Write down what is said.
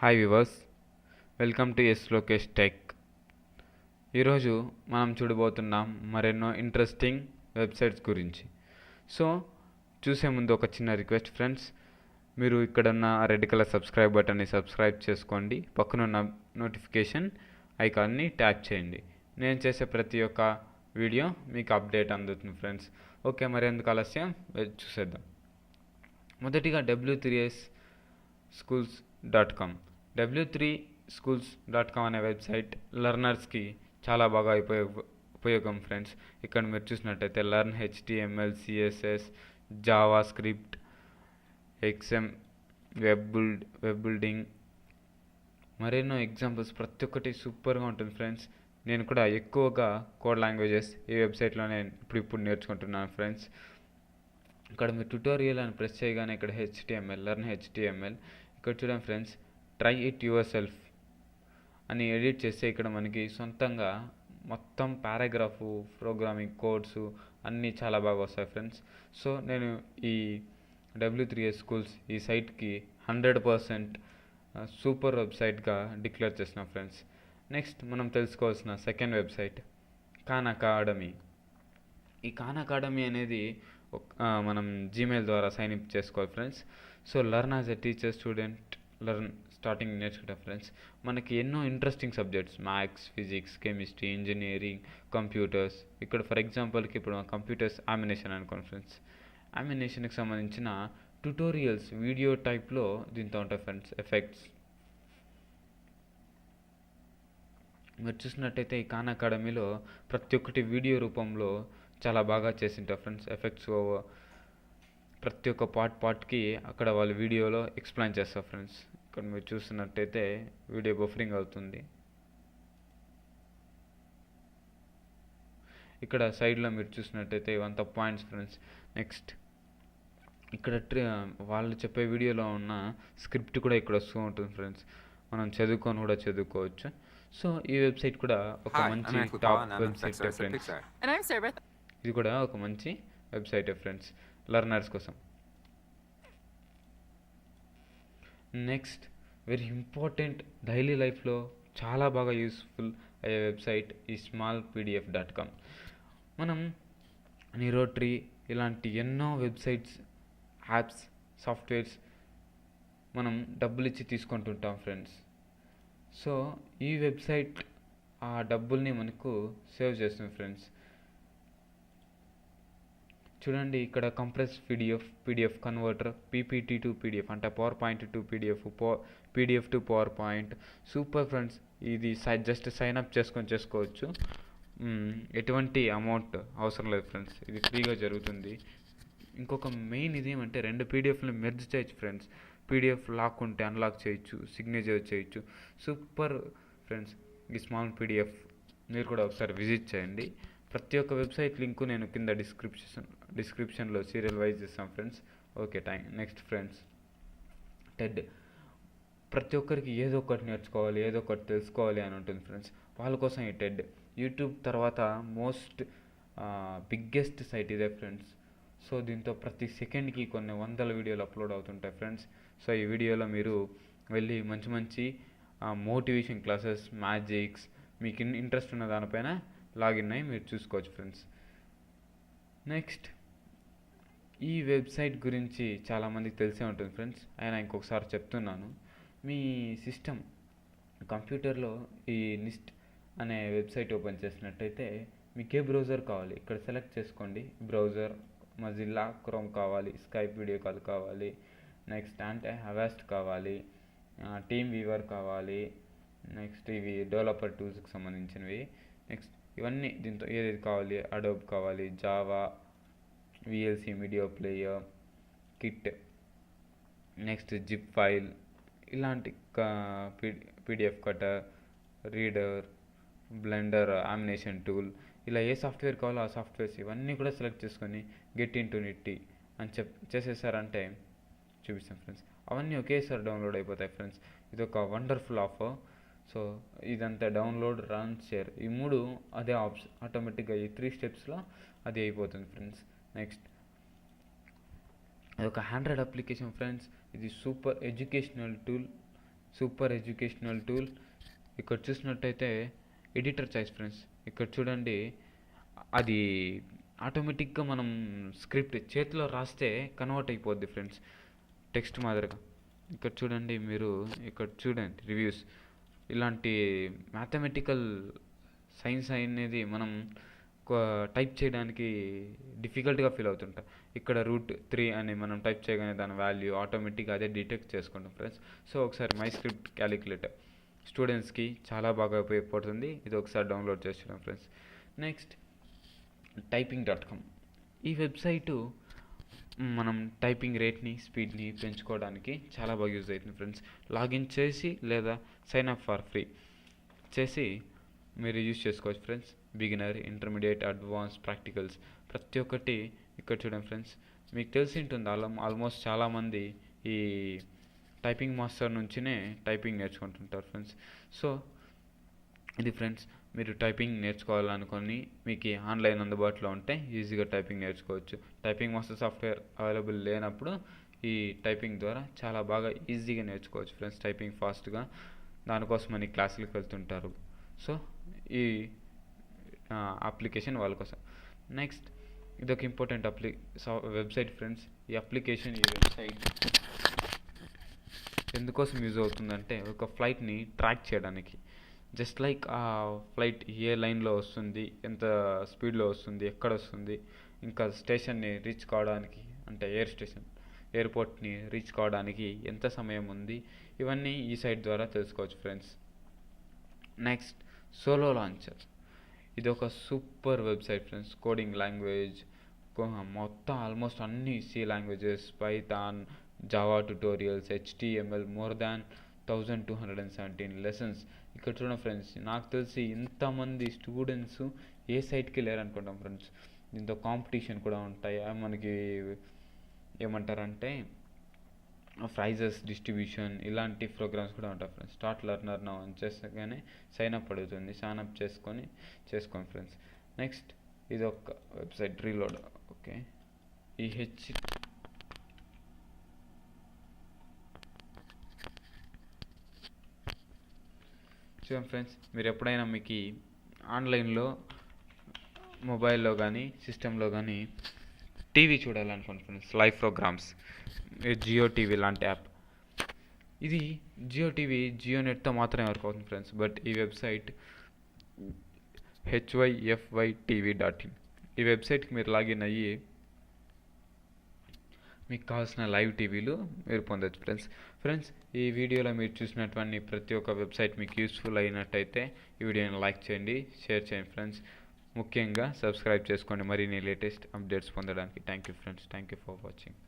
Hi viewers, welcome to Lokesh tech. ఈరోజు మనం చూడబోతున్నాం మరెన్నో ఇంట్రెస్టింగ్ వెబ్సైట్స్ గురించి. సో చూసే ముందు ఒక చిన్న రిక్వెస్ట్ ఫ్రెండ్స్, మీరు ఇక్కడున్న రెడ్ కలర్ సబ్స్క్రైబ్ బటన్ని సబ్స్క్రైబ్ చేసుకోండి, పక్కనున్న నోటిఫికేషన్ ఐకాన్ని ట్యాప్ చేయండి. నేను చేసే ప్రతి ఒక్క వీడియో మీకు అప్డేట్ అందుతుంది ఫ్రెండ్స్. ఓకే, మరి ఎందుకు ఆలస్యం, చూసేద్దాం. మొదటిగా w3schools.com. w3schools.com అనే వెబ్సైట్ లెర్నర్స్కి చాలా బాగా ఉపయోగం ఫ్రెండ్స్. ఇక్కడ మీరు చూసినట్టయితే learn HTML, CSS, Java script, XM, web building, మరెన్నో ఎగ్జాంపుల్స్, ప్రతి ఒక్కటి సూపర్గా ఉంటుంది ఫ్రెండ్స్. నేను కూడా ఎక్కువగా కోడ్ లాంగ్వేజెస్ ఈ వెబ్సైట్లోనే ఇప్పుడు నేర్చుకుంటున్నాను ఫ్రెండ్స్. ఇక్కడ మీరు ట్యుటోరియల్ అని ప్రెస్ చేయగానే ఇక్కడ లెర్న్ HTML, ఇక్కడ చూడండి friends, try it your self అని ఎడిట్ చేస్తే ఇక్కడ మనకి సొంతంగా మొత్తం పారాగ్రాఫు, ప్రోగ్రామింగ్ కోడ్స్ అన్నీ చాలా బాగా వస్తాయి ఫ్రెండ్స్. సో నేను ఈ W3schools ఈ సైట్కి 100% సూపర్ వెబ్సైట్గా డిక్లేర్ చేసిన ఫ్రెండ్స్. నెక్స్ట్ మనం తెలుసుకోవాల్సిన సెకండ్ వెబ్సైట్ ఖాన్ అకాడమీ. ఈ ఖాన్ అకాడమీ అనేది మనం జీమెయిల్ ద్వారా సైన్ అప్ చేసుకోవాలి friends. So learn as a teacher, student learn starting నేర్చుకుంటాం ఫ్రెండ్స్. మనకి ఎన్నో interesting subjects, maths, physics, chemistry, engineering, computers. ఇక్కడ ఫర్ ఎగ్జాంపుల్కి ఇప్పుడు కంప్యూటర్స్ యామినేషన్ అనుకోండి ఫ్రెండ్స్. యామినేషన్కి సంబంధించిన ట్యుటోరియల్స్ వీడియో టైప్లో దీంతో ఉంటాయి ఫ్రెండ్స్. ఎఫెక్ట్స్ మీరు చూసినట్టయితే ఈ ఖాన్ అకాడమీలో ప్రతి ఒక్కటి వీడియో రూపంలో చాలా బాగా చేసింటారు ఫ్రెండ్స్. ఎఫెక్ట్స్ ప్రతి ఒక్క పార్ట్కి అక్కడ వాళ్ళు వీడియోలో ఎక్స్ప్లెయిన్ చేస్తారు ఫ్రెండ్స్. ఇక్కడ మీరు చూస్తున్నట్టయితే వీడియో బఫరింగ్ అవుతుంది. ఇక్కడ సైడ్లో మీరు చూసినట్టయితే ఇవంతా పాయింట్స్ ఫ్రెండ్స్. నెక్స్ట్ ఇక్కడ వాళ్ళు చెప్పే వీడియోలో ఉన్న స్క్రిప్ట్ కూడా ఇక్కడ వస్తూ ఉంటుంది ఫ్రెండ్స్. మనం చదువుకోవచ్చు. సో ఈ వెబ్సైట్ కూడా ఒక మంచి టాప్ వెబ్సైట్ ఫ్రెండ్స్. ఇది కూడా ఒక మంచి వెబ్సైట్ ఫ్రెండ్స్ లెర్నర్స్ కోసం. నెక్స్ట్ వెరీ ఇంపార్టెంట్, డైలీ లైఫ్లో చాలా బాగా యూస్ఫుల్ అయ్యే వెబ్సైట్ ఈ smallpdf.com. మనం నిరోట్రీ ఇలాంటి ఎన్నో వెబ్సైట్స్, యాప్స్, సాఫ్ట్వేర్స్ మనం డబ్బులు ఇచ్చి తీసుకుంటుంటాం ఫ్రెండ్స్. సో ఈ వెబ్సైట్ ఆ డబ్బుల్ని మనకు సేవ్ చేస్తుంది ఫ్రెండ్స్. చూడండి, ఇక్కడ compress PDF converter, PPT to PDF అంటే power point to PDF to power point. Super friends. ఇది జస్ట్ సైన్ అప్ చేసుకోవచ్చు. ఎటువంటి అమౌంట్ అవసరం లేదు ఫ్రెండ్స్, ఇది ఫ్రీగా జరుగుతుంది. ఇంకొక మెయిన్ ఇదేమంటే 2 PDFని మెర్జ్ చేయొచ్చు ఫ్రెండ్స్. PDF లాక్ ఉంటే అన్లాక్ చేయొచ్చు, సిగ్నేచర్ చేయొచ్చు. సూపర్ ఫ్రెండ్స్ ఈ స్మాల్ PDF. మీరు కూడా ఒకసారి విజిట్ చేయండి. ప్రతి ఒక్క వెబ్సైట్ లింకు నేను కింద డిస్క్రిప్షన్లో సీరియల్ వైజ్ చేస్తాను friends. Okay, next friends, Ted. ప్రతి ఒక్కరికి ఏదో ఒకటి నేర్చుకోవాలి, ఏదో ఒకటి తెలుసుకోవాలి అని ఉంటుంది ఫ్రెండ్స్. వాళ్ళ కోసం ఈ టెడ్ యూట్యూబ్ తర్వాత మోస్ట్ బిగ్గెస్ట్ సైట్ ఇదే ఫ్రెండ్స్. సో దీంతో ప్రతి సెకండ్కి కొన్ని వందల వీడియోలు అప్లోడ్ అవుతుంటాయి ఫ్రెండ్స్. సో ఈ వీడియోలో మీరు వెళ్ళి మంచి మోటివేషన్ క్లాసెస్, మ్యాజిక్స్, మీకు ఇంట్రెస్ట్ ఉన్న దానిపైన లాగిన్ అయ్యి మీరు చూసుకోవచ్చు ఫ్రెండ్స్. నెక్స్ట్ ఈ వెబ్సైట్ గురించి చాలామందికి తెలిసే ఉంటుంది ఫ్రెండ్స్, అయినా ఇంకొకసారి చెప్తున్నాను. మీ సిస్టమ్ కంప్యూటర్లో ఈ నిస్ట్ అనే వెబ్సైట్ ఓపెన్ చేసినట్టయితే మీకు ఏ బ్రౌజర్ కావాలి ఇక్కడ సెలెక్ట్ చేసుకోండి. బ్రౌజర్ మొజిల్లా క్రోమ్ కావాలి, స్కైప్ వీడియో కాల్ కావాలి, నెక్స్ట్ అంటే అవాస్ట్ కావాలి, టీమ్ వీవర్ కావాలి, నెక్స్ట్ ఇవి డెవలపర్ టూల్స్కి సంబంధించినవి. నెక్స్ట్ ఇవన్నీ దీంతో ఏది కావాలి, అడోబ్ కావాలి, Java, VLC media player, kit, next zip file, ఇలాంటి PDF cutter, reader, blender, యామినేషన్ tool, ఇలా ఏ సాఫ్ట్వేర్ కావాలో ఆ సాఫ్ట్వేర్స్ ఇవన్నీ కూడా సెలెక్ట్ చేసుకొని గెట్ ఇంటూ నిట్టి అని చేసేసారంటే చూపిస్తాం ఫ్రెండ్స్. అవన్నీ ఒకేసారి డౌన్లోడ్ అయిపోతాయి ఫ్రెండ్స్. ఇది ఒక వండర్ఫుల్ ఆఫర్. సో ఇదంతా డౌన్లోడ్, రన్, షేర్, ఈ 3 అదే ఆటోమేటిక్గా ఈ 3 స్టెప్స్లో అది అయిపోతుంది ఫ్రెండ్స్. నెక్స్ట్ అది ఒక 100 అప్లికేషన్ ఫ్రెండ్స్. ఇది super educational tool, super educational tool. ఇక్కడ చూసినట్టయితే ఎడిటర్ చాయిస్ ఫ్రెండ్స్. ఇక్కడ చూడండి, అది ఆటోమేటిక్గా మనం స్క్రిప్ట్ చేతిలో రాస్తే కన్వర్ట్ అయిపోద్ది ఫ్రెండ్స్, టెక్స్ట్ మాదిరిగా. ఇక్కడ చూడండి, మీరు ఇక్కడ చూడండి రివ్యూస్. ఇలాంటి మ్యాథమెటికల్ సైన్స్ అనేది మనం టైప్ చేయడానికి డిఫికల్ట్గా ఫీల్ అవుతుంటాం. ఇక్కడ √3 అని మనం టైప్ చేయగానే దాని వాల్యూ ఆటోమేటిక్గా అదే డిటెక్ట్ చేసుకుంటాం ఫ్రెండ్స్. సో ఒకసారి మై స్క్రిప్ట్ క్యాలిక్యులేటర్ స్టూడెంట్స్కి చాలా బాగా ఉపయోగపడుతుంది. ఇది ఒకసారి డౌన్లోడ్ చేస్తున్నాం ఫ్రెండ్స్. Next typing.com. ఈ వెబ్సైటు మనం టైపింగ్ రేట్ని, స్పీడ్ని పెంచుకోవడానికి చాలా బాగా యూజ్ అవుతుంది ఫ్రెండ్స్. లాగిన్ చేసి లేదా సైన్ అప్ ఫర్ ఫ్రీ చేసి మీరు యూజ్ చేసుకోవచ్చు friends. Beginner, intermediate, advance, practicals ప్రతి ఒక్కటి ఇక్కడ చూడండి ఫ్రెండ్స్. మీకు తెలిసి ఉంటుంది, ఆల్మోస్ట్ చాలామంది ఈ టైపింగ్ మాస్టర్ నుంచినే టైపింగ్ నేర్చుకుంటుంటారు ఫ్రెండ్స్. సో ఇది ఫ్రెండ్స్, మీరు టైపింగ్ నేర్చుకోవాలనుకొని మీకు ఆన్లైన్ అందుబాటులో ఉంటే ఈజీగా టైపింగ్ నేర్చుకోవచ్చు. టైపింగ్ మాస్టర్ సాఫ్ట్వేర్ అవైలబుల్ లేనప్పుడు ఈ టైపింగ్ ద్వారా చాలా బాగా ఈజీగా నేర్చుకోవచ్చు ఫ్రెండ్స్, టైపింగ్ ఫాస్ట్గా. దానికోసమని క్లాసులకు వెళ్తుంటారు. సో ఈ అప్లికేషన్ వాళ్ళ కోసం. నెక్స్ట్ ఇదొక ఇంపార్టెంట్ వెబ్సైట్ ఫ్రెండ్స్. ఈ అప్లికేషన్, ఈ వెబ్సైట్ ఎందుకోసం యూజ్ అవుతుందంటే ఒక ఫ్లైట్ని ట్రాక్ చేయడానికి. జస్ట్ లైక్ ఆ ఫ్లైట్ ఏ లైన్లో వస్తుంది, ఎంత స్పీడ్లో వస్తుంది, ఎక్కడ వస్తుంది, ఇంకా స్టేషన్ని రీచ్ కావడానికి, అంటే ఎయిర్పోర్ట్ని రీచ్ కావడానికి ఎంత సమయం ఉంది, ఇవన్నీ ఈ సైట్ ద్వారా తెలుసుకోవచ్చు ఫ్రెండ్స్. Next solo launcher. ఇది ఒక super website friends. Coding language మొత్తం ఆల్మోస్ట్ అన్ని C languages, Python, Java tutorials, HTML, more than 1217 lessons. ఇక్కడ చూడండి ఫ్రెండ్స్, నాకు తెలిసి ఇంతమంది స్టూడెంట్స్ ఏ సైట్కి లేరనుకుంటాం ఫ్రెండ్స్. దీంతో కాంపిటీషన్ కూడా ఉంటాయి. మనకి ఏమంటారంటే ప్రైజెస్ డిస్ట్రిబ్యూషన్, ఇలాంటి ప్రోగ్రామ్స్ కూడా ఉంటాయి ఫ్రెండ్స్. స్టార్ట్ లెర్నర్ నౌ అని చేస్తేగానే సైన్ అప్ అడుగుతుంది. సైన్ అప్ చేసుకోండి ఫ్రెండ్స్. నెక్స్ట్ ఇది ఒక వెబ్సైట్ రీలోడ్. ఓకే, ఈ చూడండి ఫ్రెండ్స్, మీరు ఎప్పుడైనా మీకు ఆన్లైన్లో మొబైల్లో కానీ సిస్టంలో కానీ టీవీ చూడాలనుకోండి friends, live programs, Jio TV లాంటి యాప్. ఇది జియో టీవీ, జియో నెట్తో మాత్రమే వర్క్ అవుతుంది ఫ్రెండ్స్. బట్ ఈ వెబ్సైట్ HYFYTV.in. ఈ వెబ్సైట్కి మీరు లాగిన్ అయ్యి మీకు కావాల్సిన లైవ్ టీవీలు మీరు పొందొచ్చు ఫ్రెండ్స్. ఈ వీడియోలో మీరు చూసినటువంటి ప్రతి ఒక్క వెబ్సైట్ మీకు యూస్ఫుల్ అయినట్టయితే ఈ వీడియోని లైక్ చేయండి, షేర్ చేయండి ఫ్రెండ్స్. ముఖ్యంగా సబ్స్క్రైబ్ చేసుకోండి మరిన్ని లేటెస్ట్ అప్డేట్స్ పొందడానికి. Thank you friends. Thank you for watching.